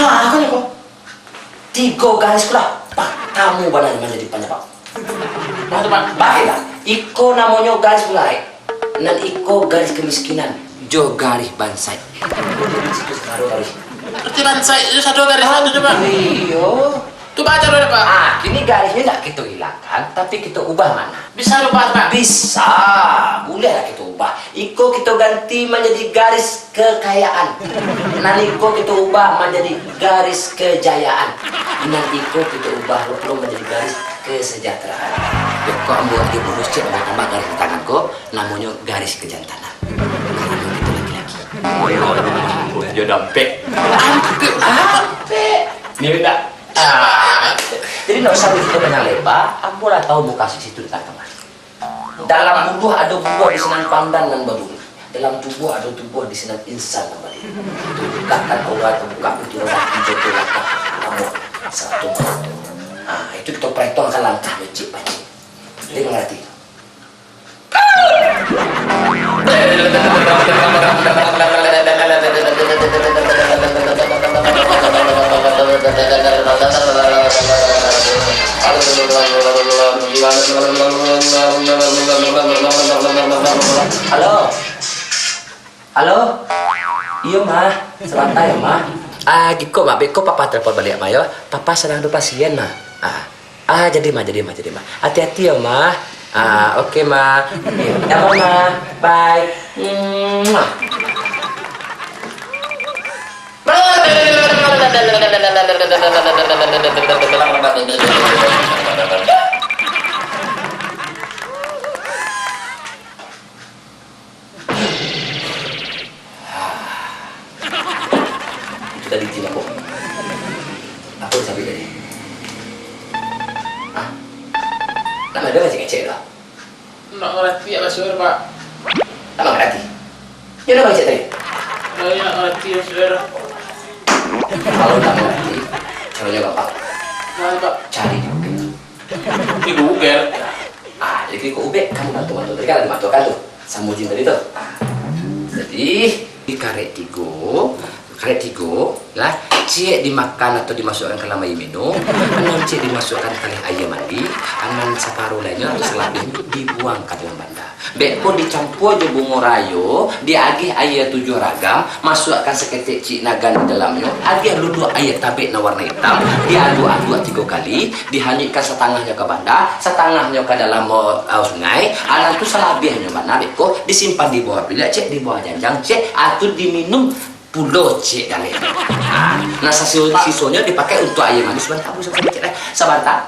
Kan ako. 3 garis ko lah. Pak, kamu benar menjadi penyebab. Ano Pak? Bakit lah? Iko namanya garis mulai. Nan iko garis kemiskinan. Jo garis bansai. Situ sekarang garis. Berarti bansai itu satu garis satu Pak. Iyo. Tuh baca dulu Pak. Kini garisnya tidak kita hilangkan, tapi kita ubah mana? Bisa lupa Pak. Bisa, boleh kita ubah. Iko kita ganti menjadi garis kekayaan. Nanti iko kita ubah menjadi garis kejayaan. Nanti iko kita ubah lo menjadi garis kesejahteraan. Ya, kok ambil lagi bonus cek tambah garis di tanganku, namanya garis kejantanan. Karena kita laki-laki. Oh, dia dampe. Ampe. Ini enggak. Jadi nggak usah begitu banyak lebar. Aku lah tahu buka situ di kamar. Dalam tubuh ada buah di senang pandan dan baru. Dalam tubuh ada tubuh di senang insan dan baru. Bukakan Allah atau buka itu orang hijau itu langkah kamu satu. Itu kita perhitungkan langkah wajib wajib. Jadi mengerti. Halo. Halo. Iya mah, sebentar ya mah. Giko mah, beko papa telepon balik mah ya. Papa sedang ada pasien mah. Jadi mah. Hati-hati ya mah. Oke mah. Ya mama, bye. Itu tadi Cina kok. Aku udah sampai tadi. Nama dia masih ngecek lah. Nggak ngerti ya Mas Sur Pak. Nama ngerti. Ya udah ngecek tadi. Saya nggak ngerti Mas Sur. Kalau nggak ngerti, caranya gampang. Nah Pak. Cari di Google. Di Google. Jadi klik ke UB, kamu bantu tadi kan ada bantukan tuh. Samujin tadi tuh. Jadi di karet tigo lah, cek dimakan atau dimasukkan ke dalam air minum, anan cek dimasukkan ke air mandi, anan separuh lainnya atau selebihnya dibuang ke dalam banda. Beko dicampur aja bunga rayo, diagih air 7 ragam, masukkan seketik cik nagan di dalamnya, agih ludu air tabik na warna hitam, diaduk-aduk 3 kali, dihanyutkan setengahnya ke banda, setengahnya ke dalam sungai, anan tu selebihnya mana beko disimpan di bawah bilik, cek di bawah janjang, cek atau diminum pulau cek kali. Nah sisanya dipakai untuk air mandi sebentar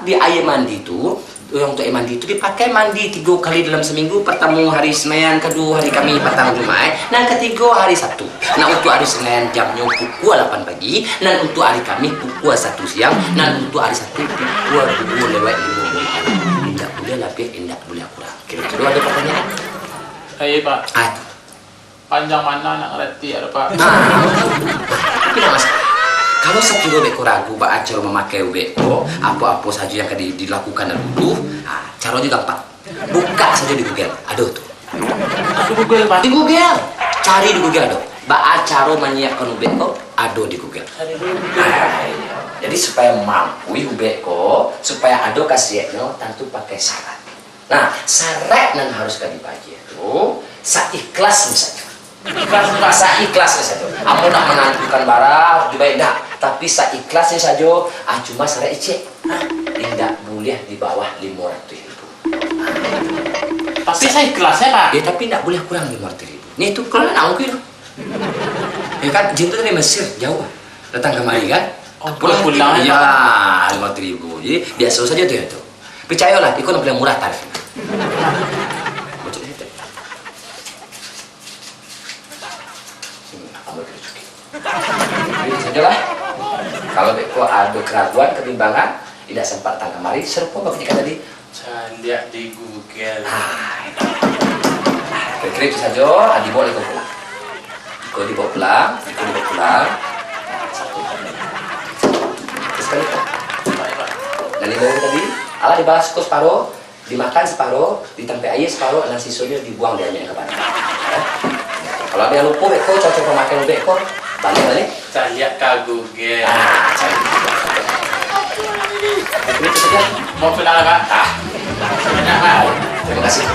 di air mandi itu yang untuk air mandi itu dipakai mandi 3 kali dalam seminggu. Pertama hari Senin, kedua hari Kamis petang Jumat, dan ketiga hari Sabtu. Nah untuk hari Senin jamnya pukul 8 pagi, dan untuk hari Kamis pukul 1 siang, dan untuk hari Sabtu pukul 2 lewat 5 menit. Tidak boleh lebih, tidak boleh kurang. Kira-kira ada pertanyaan? Iya Pak. Panjang mana nak ngerti ada Pak? Tidak mas. Kalau sekilo beko ragu bak acara memakai beko, apa-apa saja yang akan dilakukan dulu, caranya gampang. Buka saja di Google, aduh tuh. Di Google Pak. Di Google, cari di Google aduh. Bak acara menyiapkan beko, aduh di Google. Jadi supaya mampu beko, supaya aduh kasihnya, tentu pakai syarat. Nah, syarat yang harus dibagi itu, seikhlas misalnya. Ikhlasnya saja. Kamu nak menantukan barang juga tidak, tapi seikhlasnya saja. Cuma saya cek, tidak boleh di bawah 500.000. Tapi saya ikhlasnya Pak. Ya tapi tidak boleh kurang 500.000. Ini itu kalau nak mungkin. Ya kan, jin itu dari Mesir jauh, datang kemari kan. Pulang-pulang ya 500.000. Jadi biasa saja tuh itu. Percayalah, itu yang paling murah tarifnya. Ini sajalah. Kalau beko ada keraguan, kebimbangan, tidak sempat datang kemari, serupa ketika tadi. Saya lihat di Google. Kira-kira itu saja. Dibawa lagi pulang. Kalau dibawa pulang, satu. Terus kan itu. Dan dibawa tadi, ala dibahas ke separuh, dimakan separuh, ditempe air separuh, dan sisanya dibuang di airnya ke mana. Kalau ada yang lupa beko, cocok pemakai beko, balik. Saya lihat ke Google. Cari. Ini saja. Mau kenal Pak? Banyak Pak. Terima kasih.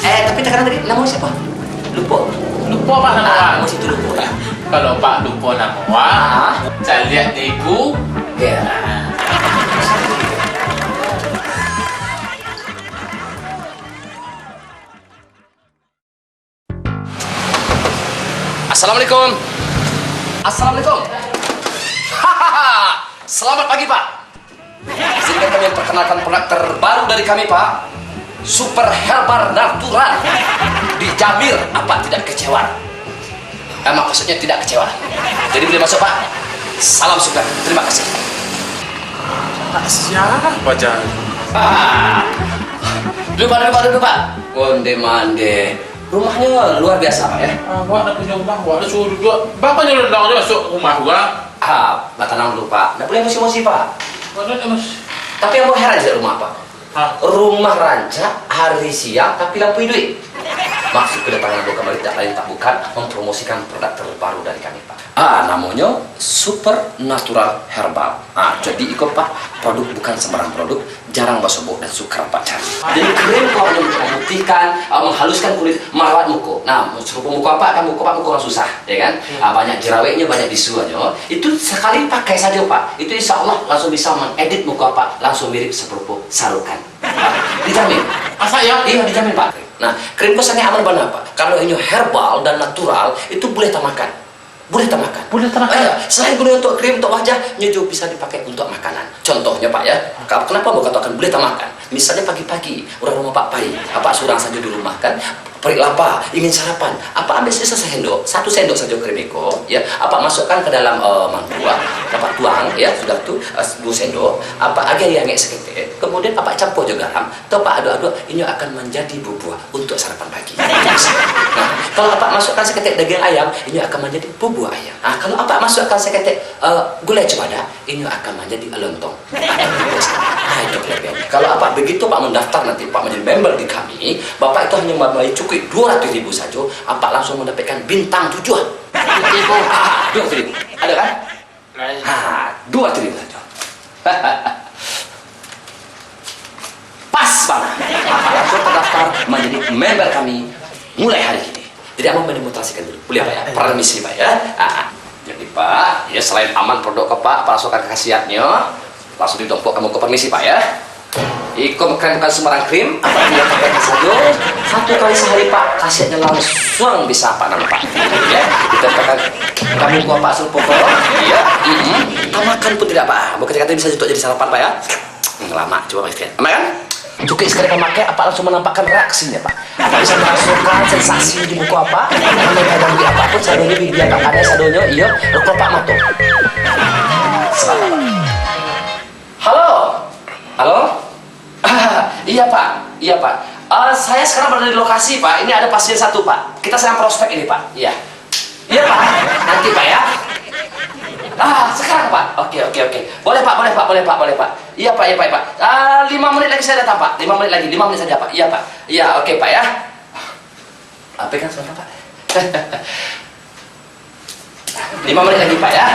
Tapi tekanan tadi namanya siapa? Lupa. Lupa Pak nama Pak. Masih itu lupa. Kalau Pak lupa nama Pak, saya lihat di Google. Ya. Assalamualaikum. Assalamualaikum. Hahaha. Selamat pagi Pak. Izinkan kami memperkenalkan produk terbaru dari kami Pak. Super Herbal Natural. Dijamin apa tidak kecewa. Maksudnya tidak kecewa. Jadi boleh masuk Pak. Salam super. Terima kasih. Siapa Jan? Dulu Pak. Onde mande. Rumahnya luar biasa Pak ya. Wah, ada punya rumah, wah, ada suruh dua. Bapak nyuruh dong masuk rumah gua. Tenang dulu Pak. Nggak boleh emosi-emosi Pak. Waduh, emas. Tapi yang mau heran juga rumah Pak. Hah? Rumah ranca hari siang tapi lampu hidup. Maksud kedatangan Anda kembali tak lain tak bukan mempromosikan produk terbaru dari kami Pak. Namanya Super Natural Herbal. Jadi ikut Pak, produk bukan sembarang produk, jarang basobok dan sukar Pak cari. Jadi krim kok hanya untuk memutihkan, menghaluskan kulit, merawat muka. Nah, serupa muka Pak kan muka orang susah, ya kan? Banyak jerawatnya, banyak bisuannya. Itu sekali pakai saja Pak, itu insya Allah langsung bisa mengedit muka Pak, langsung mirip seperti sarukan. Dijamin. Masa ya? Iya dijamin Pak. Nah, krim kesannya aman benar Pak. Kalau ini herbal dan natural, itu boleh tamakan. Boleh tamakan. Boleh tamakan. Iya, selain guna untuk krim untuk wajah, juga bisa dipakai untuk makanan. Contohnya Pak ya, kenapa mau katakan boleh tamakan? Misalnya pagi-pagi, orang rumah Pak Pai, Pak surang saja di rumah kan, perih lapar, ingin sarapan, apa ambil sisa sendok, 1 sendok saja krim eko, ya, apa masukkan ke dalam mangkuk, apa tuang, ya, sudah tuh 2 sendok, apa agak yang seketik, kemudian apa campur juga garam, atau Pak aduk-aduk, ini akan menjadi bubur untuk sarapan pagi. Nah, kalau apa masukkan seketik daging ayam, ini akan menjadi bubur ayam. Nah, kalau apa masukkan seketik gulai cemada, ini akan menjadi lontong. Nah, itu kelebihannya. Kalau apa begitu Pak mendaftar nanti Pak menjadi member di kami, Bapak itu hanya membayar cukup 200.000 saja, apa langsung mendapatkan bintang 7. 200.000. Ada kan? 200.000 saja. Pas banget. Bapak langsung terdaftar menjadi member kami mulai hari ini. Jadi Abang mendemonstrasikan dulu. Boleh Pak ya? Permisi Pak ya. Jadi Pak, ya selain aman produk ke Pak, langsungkan khasiatnya. Langsung ditompok kamu ke permisi Pak ya. Ikut krim bukan sembarang krim, apa yang pakai saja 1 kali sehari Pak, khasiatnya langsung bisa apa nama Pak? Ya, kita katakan kamu gua Pak Sulpoko, iya, tamakan pun tidak Pak, bukan kata bisa untuk jadi sarapan Pak ya. Lama, coba Mas Fian, kan? Cukup sekali memakai, apa langsung menampakkan reaksinya Pak? Apa bisa merasakan sensasi di buku apa? Kalau kadang di apapun, sadonya biar tak ada sadonya, iya, kok Pak Mato. Selamat Pak. Halo, halo. Iya Pak, iya Pak. Saya sekarang berada di lokasi Pak. Ini ada pasien 1 Pak. Kita sedang prospek ini Pak. Iya. Iya Pak. Nanti Pak ya. Sekarang Pak. Oke. Boleh Pak. Iya Pak. 5 menit lagi saya datang Pak. 5 menit lagi. 5 menit saja Pak. Iya Pak. Iya oke Pak ya. Pegang sebentar Pak. 5 menit lagi Pak ya.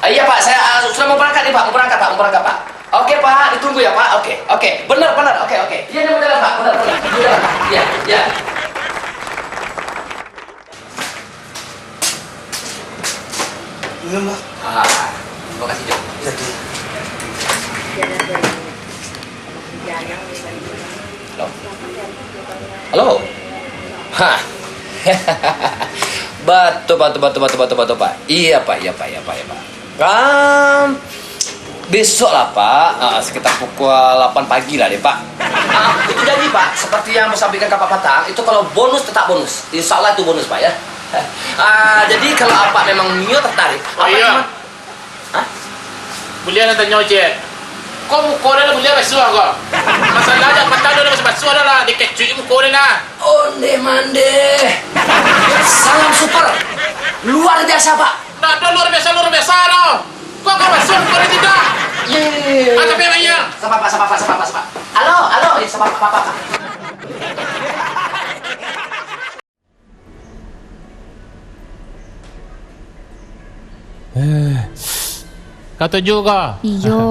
Iya Pak. Saya sudah mau berangkat nih Pak. Mau berangkat Pak. Oke Pak, ditunggu ya Pak. Oke. Benar. Oke. Iya, benar Pak. Benar. Iya. Minum lah. Terima kasih Jo. Halo. Batu Pak. Iya Pak. Besok lah Pak, sekitar pukul 8 pagi lah deh Pak. Itu jadi Pak, seperti yang saya sampaikan ke Pak Patang, itu kalau bonus tetap bonus. Insya Allah itu bonus Pak ya. Jadi kalau apa memang Mio tertarik, Iya. Beliau nanti nyocek. Kau muka dia beliau basuh kau. Masalahnya patah dia masih basuh lah. Dikecui muka dia lah. Onde mande. Salam super. Luar biasa Pak. Nah, luar biasa loh. Kau basuh muka dia tidak. Tapi apa ya? Sama Pak. Halo, sama Pak. Kau tuju kau? Iyo.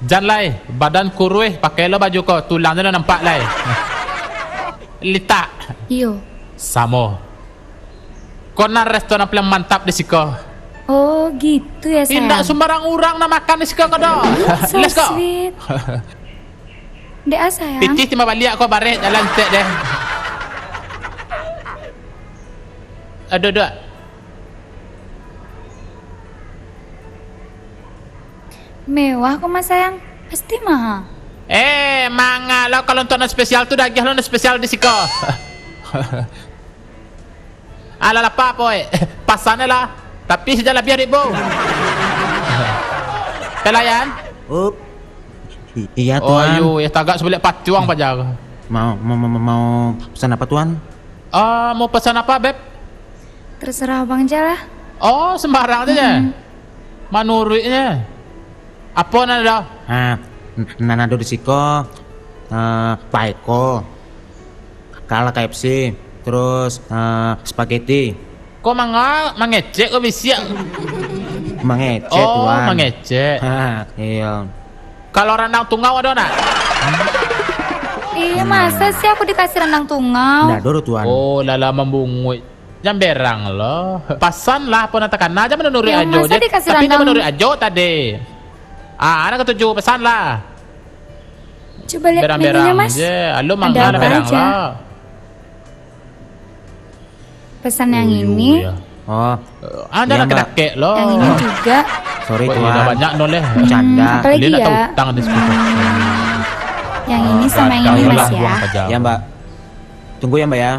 Jangan lai, badan kurus, pakai lo baju kau, tulangnya nampak lai. Litak. Iyo. Samo. Kau nak restoran paling mantap di siko. Oh gitu ya sayang. Tidak sembarang orang nak makan di siko kau dah. So Let's go. sweet. Dek sayang. Pitih timah balik kau baret jalan tek deh. Aduh, aduh. Mewah kok mas sayang. Pasti mahal. Manga lo kalau untuk spesial tu daging lo spesial di siko. Alah apa boy. Pasannya lah. Tapi sejak lebih ribu. Pelayan? Oh, iya Oh, tuan. ayo, ya tagak sebelah patuang pajar. Mau pesan apa tuan? Mau pesan apa, Beb? Terserah bang Jala. Oh, sembarang aja. Manurutnya. Apa nada? Nanado di siko, paeko, kala KFC, terus spaghetti, Kok mangecek kok bisa? mangecek Oh, tuan. mangecek. Iya. Kalau rendang tungau ada nak? Iya masa sih aku dikasih rendang tungau. Nggak dulu tuan. Oh, lala membungut. Jam berang lo. Pasan lah pun natakan aja menurut Ya, ajo. masa dikasih Tapi dia rendang? menurut ajo tadi. Anak ketujuh pesan lah. Coba lihat menunya Berang-berang mas. je. Lu Ada mangga apa berang aja? lah. Pesan yang ini, Oh, Anda Iya, nak Mbak. kedakek lo. yang ini juga. sorry Wah, tuan. udah banyak noleh. Bercanda. Apa lagi Dia nak ya? tahu utang di situ. Yang ini sama yang ini mas ya. Ya mbak. Tunggu ya mbak ya.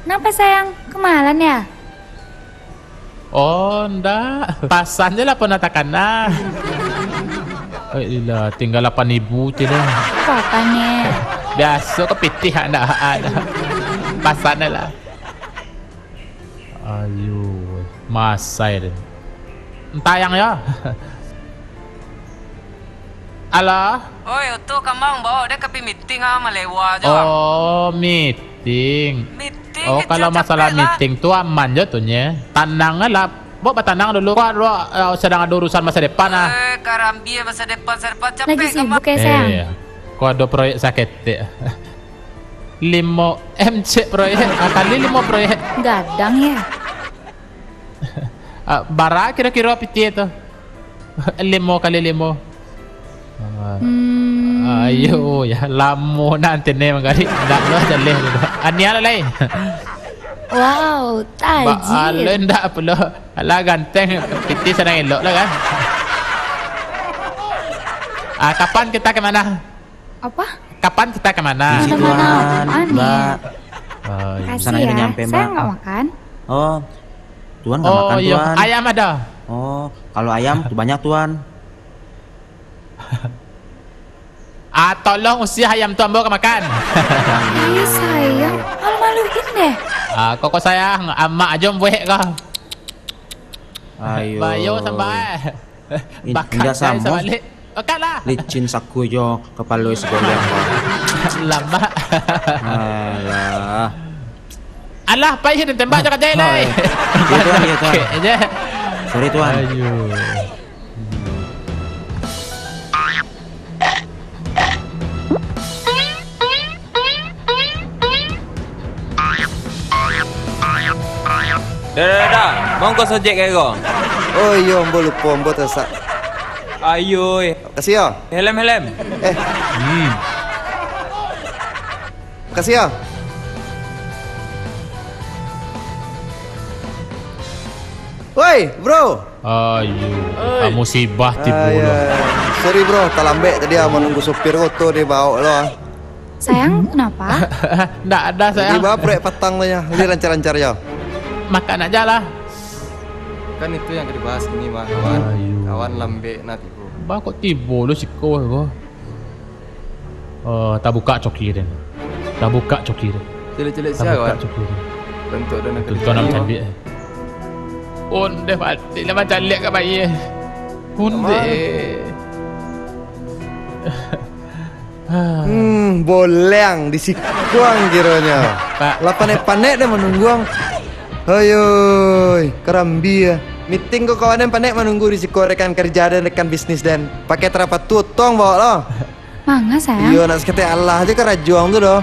Kenapa sayang? Kemahalan ya? Oh, ndak. Pasan je lah penatakan lah. Ilah, tinggal 8,000 je lah. Apa nih? Biasa kepitih ada ada. Pasan lah. Ayo, masai deh. Tayang ya. Alah. Oi, itu kamang bawa dia ke meeting sama lewa aja. Oh, meeting. Meeting. Oh, kalau masalah meeting tu aman je tu nya. Tanang lah. Bawa tanang dulu. Kau sedang ada urusan masa depan ah. Karambi masa depan capek Lagi kamang. sibuk ya sayang? Kau ada proyek sakit. 5 MC proyek. Kali 5 proyek. Gadang ya? Bara kira-kira piti itu. 5 kali 5. Ayo ya lamo nanti nih mangkali. Ndak lo jaleh dulu. Ania lain. Wow, tajir. Lo ndak perlu. Alah ganteng piti senang elok lah kan. Kapan kita ke mana? Apa? Kapan kita ke mana? Isi Mana-mana tuan, apaan nih? mbak. Kasih Sana udah ya. nyampe, Saya Mbak. nggak makan. Oh, tuan nggak Oh makan iya, tuan. ayam ada. Oh, kalau ayam tuh banyak tuan. Tolong usir ayam tu ambo ke makan. Ih sayang, malu-maluin deh. Kok sayang, amak aja buat kau. Ayo. Bayo sampai. Indah saya sambung. balik. Oke lah. Licin saku jo kepala segolong. Lama. Alah. Alah, payah dan tembak cakap jahil lah. Iya tuan, iya tuan. Aja. Sorry tuan. Ayo. Dah. Mau kau sojek ke kau? Oh iya, ambo lupa, ambo tersak. Ayo. Kasih ya. Helm. Kasih ya. Woi, bro. Ayo. Musibah tiba Ay, lo. ay. Sorry bro, tak lambat tadi mau nunggu sopir kotor dia bawa lo. Sayang, kenapa? Nggak ada Jadi saya. bawa proyek petang lo ya. Ini lancar-lancar ya. Makan aja lah. Kan itu yang dibahas ini mah kawan. Ayo. Kawan lambe nak tipu. Bang kok tiba lo siko ko. Tak buka cokirin. Tak buka cokirin. Cilik-cilik Tak sia buka kawan. cokirin. Bentuk dan Tuan nak cantik. Unde mati lah macam lihat kat bayi. Unde. Boleng di sikuang kiranya. Pak. Lah panek-panek dia menungguang. Ayo, kerambi ya. Meeting kau kawanan pandai menunggu risiko rekan kerja dan rekan bisnis dan pakai terapat tutong bawa lo. Mangga sayang. Iya nak sekete Allah aja kan rajuang tuh doh.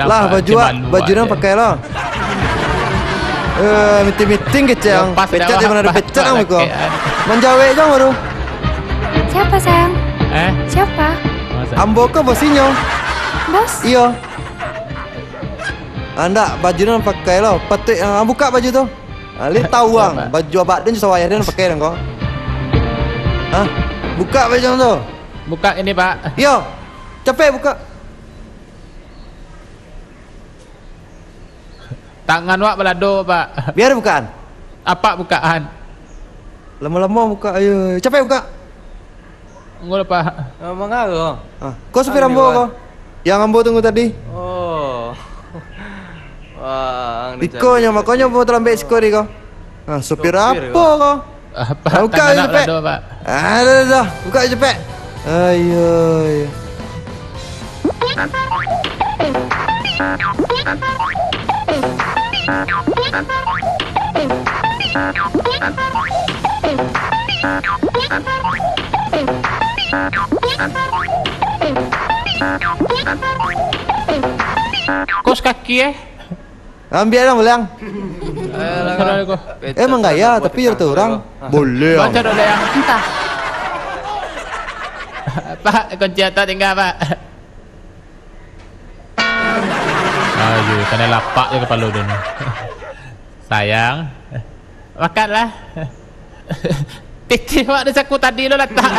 Lah baju nang pakai lo. Meeting kecang. Pecat yang mana ada pecat ang kau. Menjawe jong baru. Siapa sayang? Siapa? Ambo ke bosinya. Bos? Iya. Anda baju nang pakai lo. Petik buka baju tuh. Lihat tawang, baju abak dan sawaya dan pakai dong kau. Hah? Buka baju tuh. Buka ini, Pak. Yo, capek buka. Tangan wak belado, Pak. Biar bukaan. Apa bukaan? Lama-lama buka, ayo. Capek buka. Enggak, Pak. Mengaruh. Kau supir ambo kau. Yang ambo tunggu tadi. Oh. Wah, Iko nya makanya mau terlambat skor kau. Supir apa kau? Apa? Buka Tangan aja, nak Pak. belado, Pak. Dah. Buka cepet. Ayo. Kos kaki Ambil dong belang. Assalamualaikum. Emang gaya tapi ya orang. Boleh. Baca dulu yang. Entah. Pak, kunci atas tinggal, Pak. Ayo, kena lapak je kepala dulu. Sayang. Makanlah. Titi wak ada saku tadi lo letak.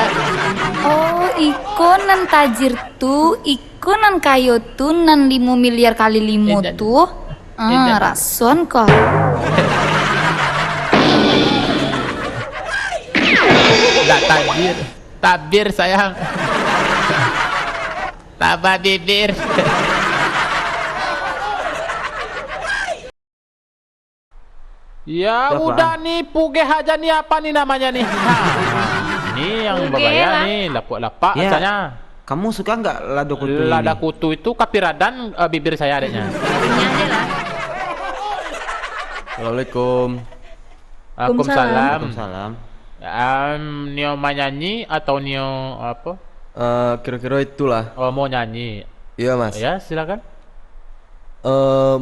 Oh, iko nan tajir tu, iko nan kayo tu, nan 5 miliar kali 5 tu. Rason kok. Tak tabir. Tabir sayang. Tabah bibir. Ya udah nih puge aja nih apa nih namanya nih. Ini yang berbahaya nih lapak-lapak Ya. katanya. Kamu suka nggak lado kutu ini? Lada kutu itu kapiradan bibir saya adanya. Assalamualaikum. Waalaikumsalam. Waalaikumsalam. Nio mau nyanyi atau Nio apa? Kira-kira itulah. Oh mau nyanyi. Iya, Mas. Ya silakan.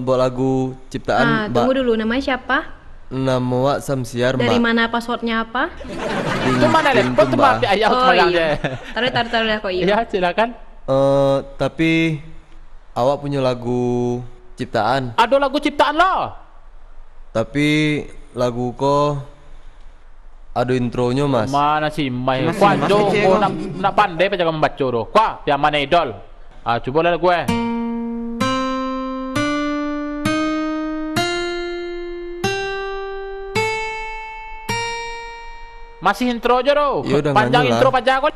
Buat lagu ciptaan tunggu dulu, namanya siapa? Nama Wak Samsiar, Dari Mbak. mana passwordnya apa? Itu mana lepot tuh Mbak ayah semalam deh. Taruh kok iya. Ya silakan. Tapi awak punya lagu ciptaan. Ada lagu ciptaan lo. Tapi lagu ko ada intronya, Mas. Mana sih Mai? Mas, Kuajo, Mas, kau Mas, nak pandai baca membaca doh. Kuah, yang mana idol? Coba lah gue. Masih intro aja doh. Ya udah, Panjang nganu lah. intro panjang kok.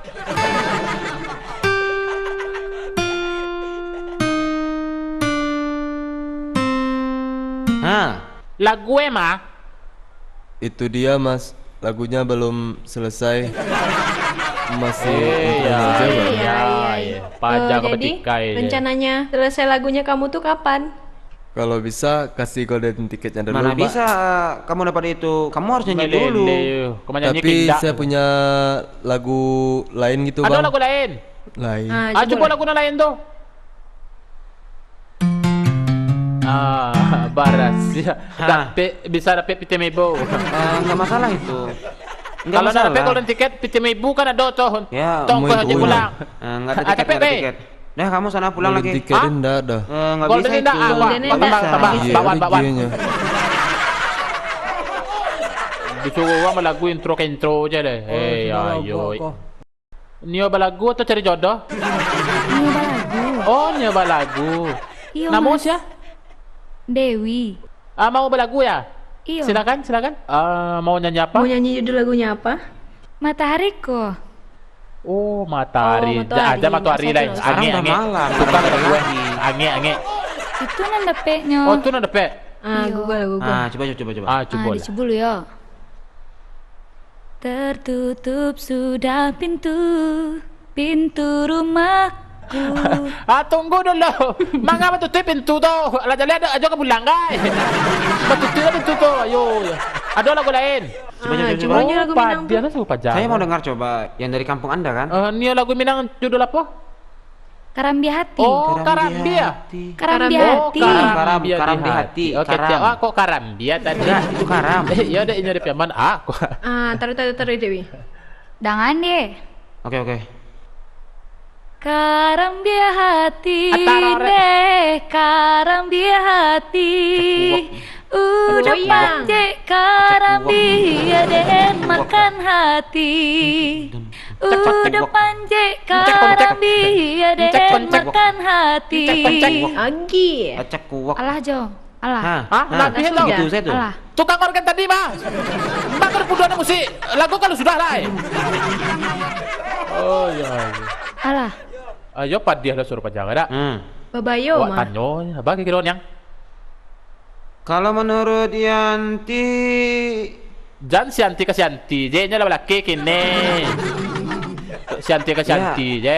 Lagu mah Itu dia, Mas. Lagunya belum selesai. Masih intronya aja, Bang. iya. Panjang Jadi kepetikai. rencananya selesai lagunya kamu tuh kapan? Kalau bisa kasih golden tiketnya dulu, Mana Mbak. bisa kamu dapat itu? Kamu harus nyanyi dulu. Kamu nyanyi Tapi kindak. saya punya lagu lain gitu, Ada Bang. lagu lain. Lain. Coba lagu lain tuh. Baras. Dapat bisa dapat PTMebo. Nggak masalah itu. Nggak Kalau nak masalah. dapat golden ticket PTMebo kan ada tuh. Ya, Tongkol mau aja itu pulang. nggak ada tiket, Tapi, nggak ada Be. tiket. Dah kamu sana pulang Golden lagi. tiketnya nggak ada. Nggak Golden bisa tidak itu. Goldennya tambah bisa. Iya, bakwan. IG-nya. Disuruh orang lagu intro ke intro aja deh. Ayo. Nyoba lagu atau cari jodoh? Nyoba lagu. Oh, nyoba lagu. Iya, Nama Mas. siapa? Dewi. Mau berlagu ya? Iya. Silakan. Mau nyanyi apa? Mau nyanyi judul lagunya apa? Matahariku. Oh, matahari. Oh, matahari. Aja matahari lain. Sekarang udah Ange. malam. Tukang ada gue. Lagi. Ange. Itu nan dapetnya. Oh, tuh ada pe. Iya. Google. Coba. Coba. Dicoba dulu ya. Tertutup sudah pintu rumahku. Tunggu dulu. Mangga tutup pintu tuh. Lah jadi ada aja ke pulang guys. Tutup pintu tuh. Ayo. Ada lagu lain. coba nyanyi lagu Minang tuh. Dia lah suka pajak. Saya mau dengar coba yang dari kampung Anda kan? Ini lagu Minang judul apa? Karambi hati. Oh, Karambi ya? Karambi Oh, hati. Karam di hati. Oke, Karam. kok Karambi ya tadi? Enggak, itu karam. Ya udah ini ada piaman aku. Taruh Dewi. Jangan deh. Oke. Karam dia hati Atarore. deh, karam dia hati. Udah Goyang. panje karam dia den makan hati. Udah panje karam dia den makan hati. Agi. Acak kuwak. Alah Jo, alah. Nanti langsung itu. aja. Itu saya tuh. Alah. Tukang organ tadi, Mas. Bakar puduan musik. Lagu kalau sudah lah. Oh iya. Alah. Ayo padiah lah suruh pajang ada. Babayo Wak mah. tanyo, bagi kira yang. Kalau menurut Yanti, Jan Sianti ke Sianti, J-nya lah laki kini. Sianti ke Sianti, J.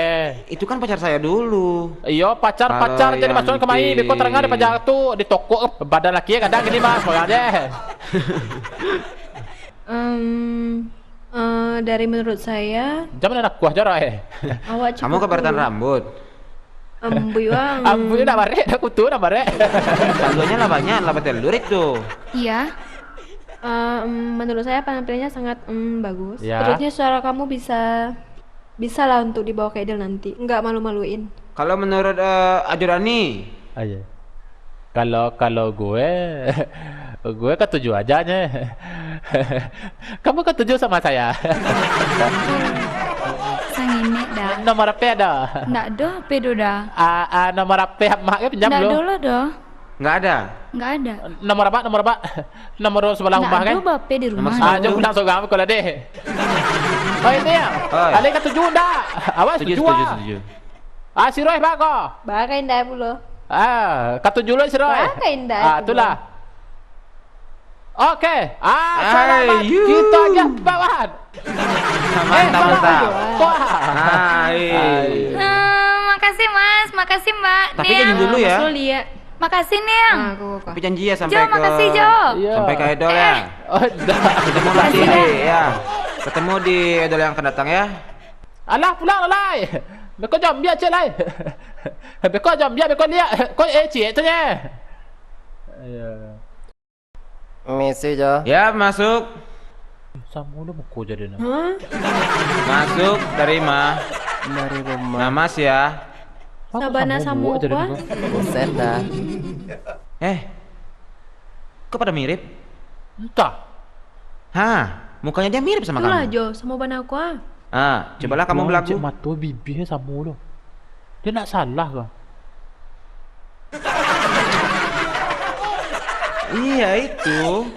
itu kan pacar saya dulu. Iyo pacar Kalau jadi masukin ke mai, Yanti- beko terengah di pajak tuh di toko badan laki kadang gini mas, soalnya deh. Dari menurut saya, Jangan anak kuah jorok awak Kamu keberatan rambut. Ambuy wang. Ambu nak bare, dah kutu nak bare. Saldonya lah banyak, lah telur itu. Iya. Menurut saya penampilannya sangat bagus. Ya. Terusnya suara kamu bisa lah untuk dibawa ke idol nanti. Nggak malu-maluin. Kalau menurut Ajurani, Aja. Kalau gue ketujuh aja nya. Kamu ketujuh sama saya. Sang ini dah. Nomor apa dah? Nggak doh, pedo dah. Nomor apa maknya pinjam Nggak lo? dulu doh. nggak ada. Nggak ada. Nomor apa? Nomor sebelah rumah Nggak kan? ada bape di rumah. Nomor Aja pulang sogang kalau deh. Oh ini ya. Oi. Ale ketujuh dah. Awas setuju. Si Roy bako. Baka indah pula. Ketujuh lo si Roy. Baka indah. Itulah. Oke. Selamat you. kita aja bawahan. Mantap. Makasih Mas, makasih Mbak. Tapi Niang. janji dulu ya. Mas Ruli ya. Makasih Niang. Tapi janji ya sampai Jo, ke makasih Jo. sampai ke idol ya. Oh, dah. Ketemu lagi ya. Ketemu di idol yang akan datang ya. Alah pulang lah. Beko jam biar cek lah. Beko jam biar beko lihat. Kau cek tu nya. Misi Jo. Ya, masuk. Sama udah mau jadi nak. Masuk dari mah. Dari rumah. Nah, Mas ya. Sabana sama apa? Buset dah. Kok pada mirip? Entah. Hah, mukanya dia mirip sama Itulah kamu. Jo, sama bana aku ah. Cobalah kamu berlagu. Cek mata bibirnya sama lo. Dia nak salah kah? Iya itu.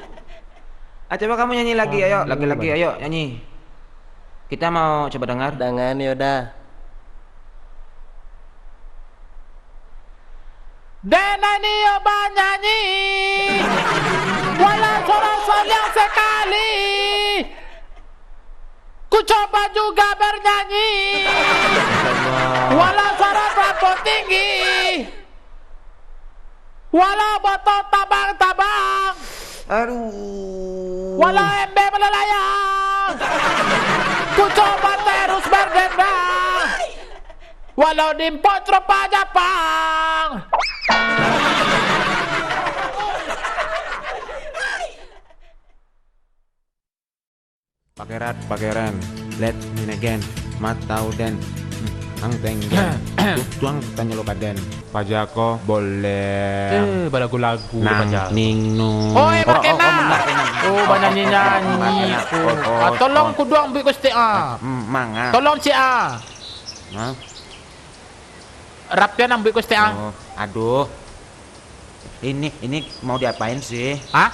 Coba kamu nyanyi lagi, ayo. Lagi-lagi, ayo nyanyi. Kita mau coba dengar. Dengan yaudah. Dena ini oba nyanyi. Walau sorang-sorang sekali. Ku coba juga bernyanyi. Walau suara plafon tinggi. Walau botol tabang-tabang. Aduh. Walau embe melayang. Ku coba terus berdendang. Walau dimpot rupa Jepang. Pakeran, let me again, matau den, angteng tuang tanya lo baden, pajako boleh, Lagu-lagu nang ning nu. Oh, makena. Oh, banyak nyanyi. Tolong ku doang ambil Gusti Manga. Tolong si A. Rapian ambil Gusti A. Oh, aduh. Ini mau diapain sih? Hah?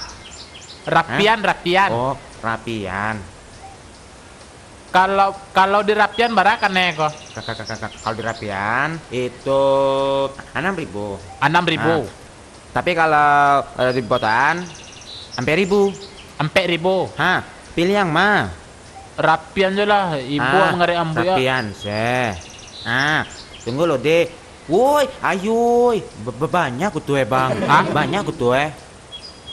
Rapian. Oh, rapian. Kalau di rapian barakan nih kok. Kakak, kalau di rapian itu 6.000. 6.000. Tapi kalau di botaan sampai 1.000. 4.000. Hah, pilih yang mah. Rapian je lah. Ibu mengari ambil ya. Rapian seh. Tunggu lo deh. Woi, ayo. Banyak ku tuh bang. Banyak ku tuh.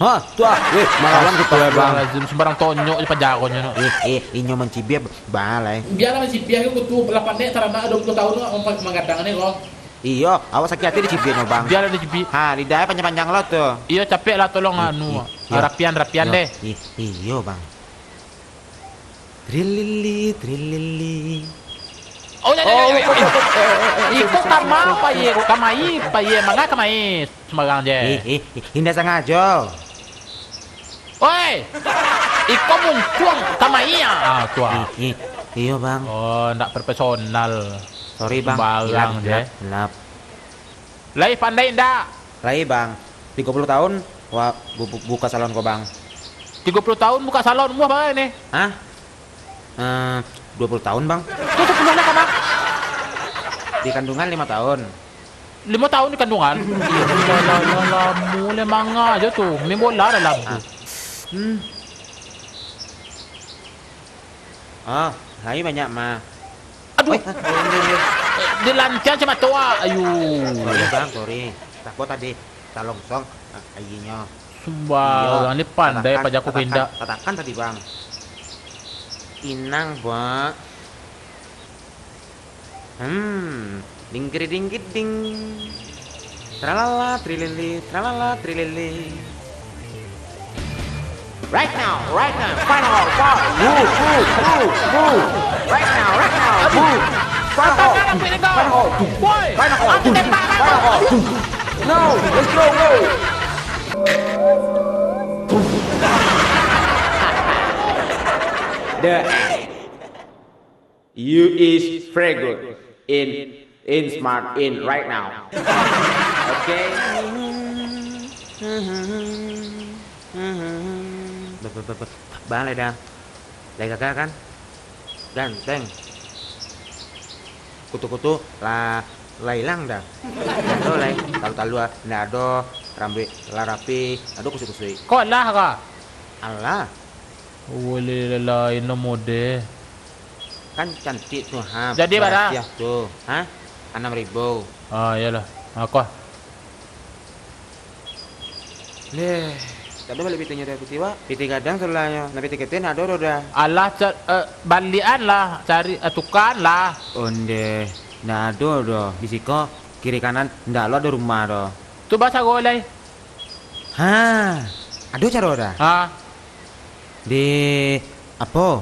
Hah, tuh malam gitu ya bang. Lazim sembarang tonyok je pajaronnya no. Inyo mencibir balai. Biarlah masih biar aku tuh 8 nek tarana 20 tahun menggadang ni kok. Iyo, awas sakit hati dicibir no bang. Biarlah dijibi. Ha, lidahnya panjang-panjang lo tuh. Iya capek lah tolong anu. Rapian deh. Iyo bang. Trilili. Oh ya. Iko kama apa ye? Kamai apa ye? Mangga kamai sembarang je. Indah sengaja. Oi. Iko mungkuang kamai ya. Ah, tua. Iyo bang. Oh, ndak profesional. Sorry bang. Sembarang je. Gelap. Lai pandai ndak? Lai bang. 30 tahun. Wah, buka salon kok bang. 30 tahun buka salon muah bang ini. Hah? 20 tahun bang. Tuh kemana kan bang? Di kandungan 5 tahun. 5 tahun di kandungan? Iya, mulai manga aja tuh. Main bola dalam tuh. Oh, lagi banyak mah. Aduh. Dilancar cuma tua. Ayu. Sorry bang, sorry. Takut tadi talongsong ayinya. Sembarang ini pandai pajakku pindah. Katakan tadi bang. Inang bang. Dingkiri dingkit ding. Tralala trilili. Right now, final ball, move. Right now, move. Final ball. No, let's go. You is very good in smart in right now. Okay. Bang Leda, Gagal kan? Ganteng. Kutu-kutu lah hilang dah. Nado lai, talu-talu nado, rambut lah rapi, nado kusui-kusui. Kok lah kah? Allah. Boleh lain mode. Kan cantik tuh ha. Jadi berapa? Ya tuh, ha? 6.000. Ah, iyalah. Aku. Leh, tadi balik pitinya dah piti wa. Piti kadang selanya, nabi tiketin ada roda. Allah balian lah, cari tukan lah. Onde, nado do. Bisiko kiri kanan ndak lo ada rumah do. Tu baca golai. Ha, aduh cara roda. Ha. Di apa?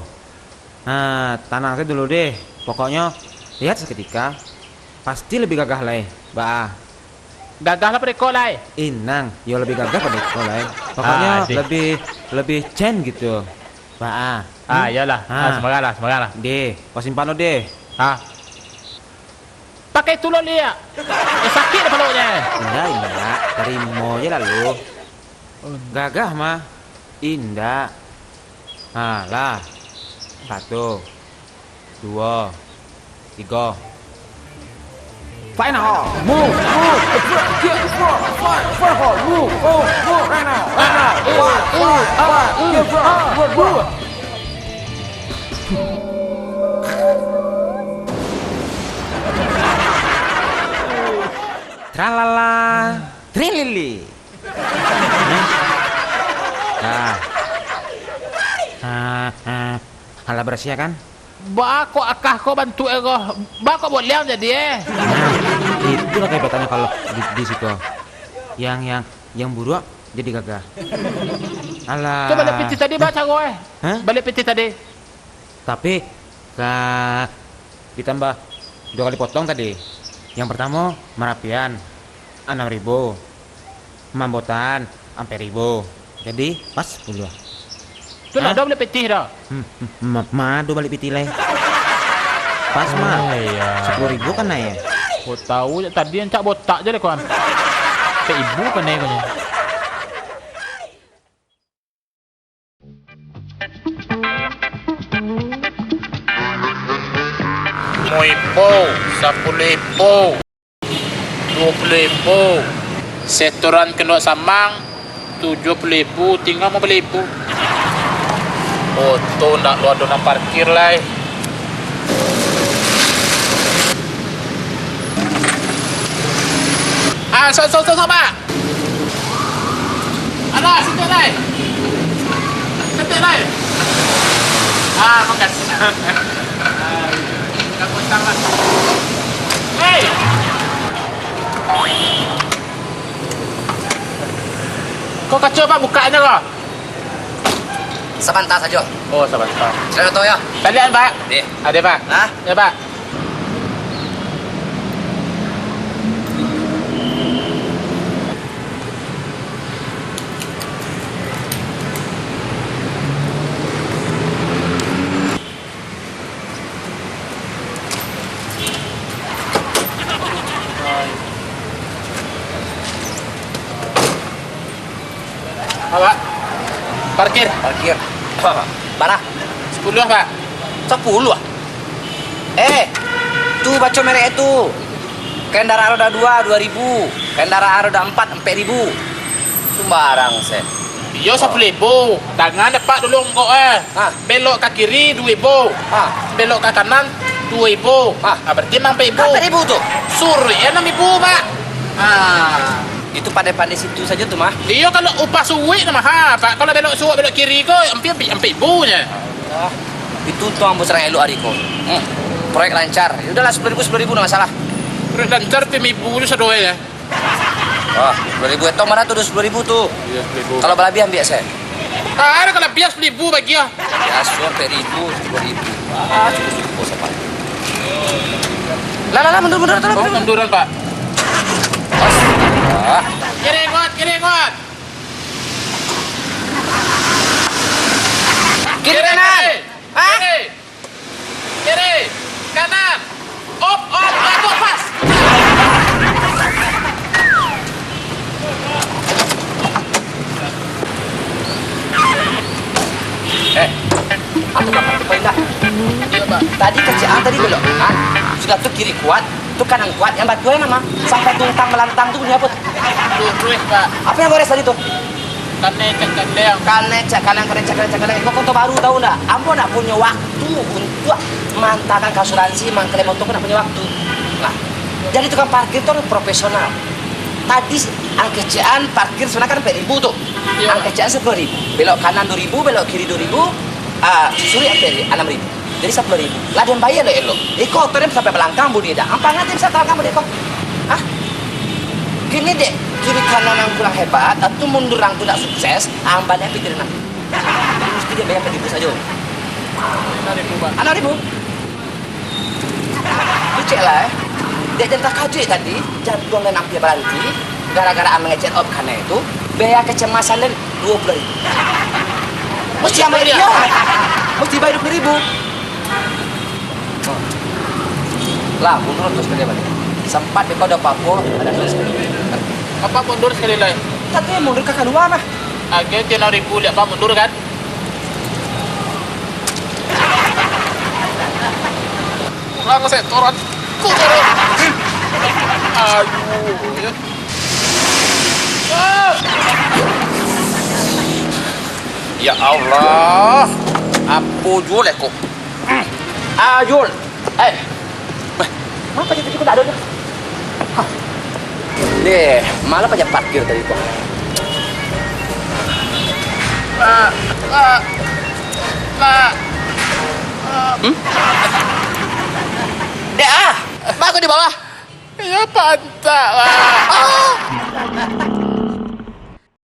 Tanang saya dulu deh. Pokoknya lihat seketika pasti lebih gagah lah, Mbak. Gagah lah pada kolai. Inang, yo lebih gagah pada kolai. Pokoknya lebih cen gitu, Mbak. Iyalah. Semangat lah. Deh, kau simpan lo deh. Pakai tu lo liat. Sakit dah peluknya. Indah, terima aja lalu. Gagah mah, indah. Lah. 1, 2, 3. Final. Move. Get the floor. Final. Move. Right now. Move. Tralala. Trilili. Halah bersih kan? Bako akah kau bantu ego. Bako buat liang jadi Itulah kehebatannya kalau di situ. Yang buruk jadi gagah. Alah. Coba balik piti tadi baca gue. Balik piti tadi. Tapi ditambah 2 kali potong tadi. Yang pertama merapian 6.000. Mambotan sampai 1.000. Jadi pas 10. Tu nak dah boleh piti dah. Madu balik piti leh. Pas mah. 10.000 kan naik. Kau tahu je tadi yang cak botak je deh kawan. Ke ibu kan naik kau. Moipo, 10.000, 20.000. Setoran kena samang 70.000, tinggal 50.000. Foto nak lu ada nak parkir lah. So, Pak. Alah, situ Lai. Ketik Lai. Ah, makasih. Kamu sama. Hei. Kau kacau Pak bukanya kau? Sebentar saja. Oh, sebentar. Saya tahu ya. Kalian Pak? Deh. Ada Pak? Hah? Ya Pak. Pak, parkir. Parkir. Mana? 10 Pak. 10 ah? Tuh baca merek itu. Kendaraan roda 2, 2.000. Kendaraan roda 4, 4.000. Sembarang, saya. Yo 10.000. Tangan depan dulu enggak Ah. Belok ke kiri 2.000. Ah. Belok ke kanan 2.000. Ah. Berarti 4.000. 4.000 tuh. Suri ya 6.000 Pak. Itu pandai-pandai situ saja tuh, mah. Iya kalau upah suwi nama ha Pak. Kalau belok suwi belok kiri kok hampir 4.000 nya. Itu tuh ambo serang elu adiko. Proyek lancar. Ya udahlah 10.000 enggak masalah. Terus lancar 5.000 itu sedoe ya. Wah, 10.000 itu mana tuh 10.000 tuh. Iya 10.000. Kalau berlebih ambil saya. Ada kalau bias 10.000 bagi ya. Ya, suam 4.000, 10.000. Cukup bos apa. Lah, mundur tuh. Oh, munduran Pak. Ah, Kiri kuat. kiri kanan. Hah? Kiri. Kanan. Op, pas. Aku kapan pindah? Iya, Pak. Tadi kerjaan tadi belok kanan. Sudah tuh kiri kuat, tuh kanan kuat. Yang batu nama sampai tungtang melantang tuh punya apa? Tuh, Pak. Apa yang gores tadi tuh? Kaneng. Kanan. Kok konto baru tahu ndak? Ambo nak punya waktu untuk mantangan asuransi, mangkele motor nak punya waktu. Nah, jadi tukang parkir itu profesional. Tadi angkecaan parkir sebenarnya kan 4.000 tuh. Iya. Angkecaan 10.000. Belok kanan 2.000, belok kiri 2.000. Susuri akhirnya 6.000. Jadi 10.000. Lah dan bayar lo elo. Iko terem sampai belakang budi dah. Apa nanti bisa belakang budi kok? Hah? Gini dek, kiri kanan yang kurang hebat atau mundur yang tidak sukses, ambalnya pikir nanti. Mesti dia bayar 4.000 saja. 6.000 Pak. 6.000. Lu cek lah Dia jangan kaji tadi, jantung dan ampia berhenti, gara-gara ameng ngecek op karena itu, biaya kecemasan dan 20.000. Mesti ambil dia. Mesti bayar 20.000. Lah, mundur terus ke dia balik. Sempat dia kau udah papo, ada tulis sekali. Apa mundur sekali lagi? Tapi mundur ke kedua mah. Agak 6.000 lihat Pak mundur kan? Pulang saya turun. Aduh. Ya Allah. Apa jual aku? Jul. Kenapa jadi ikut ada? Deh, malah pajak parkir tadi kok. Dek, aku di bawah. Ya pantas lah.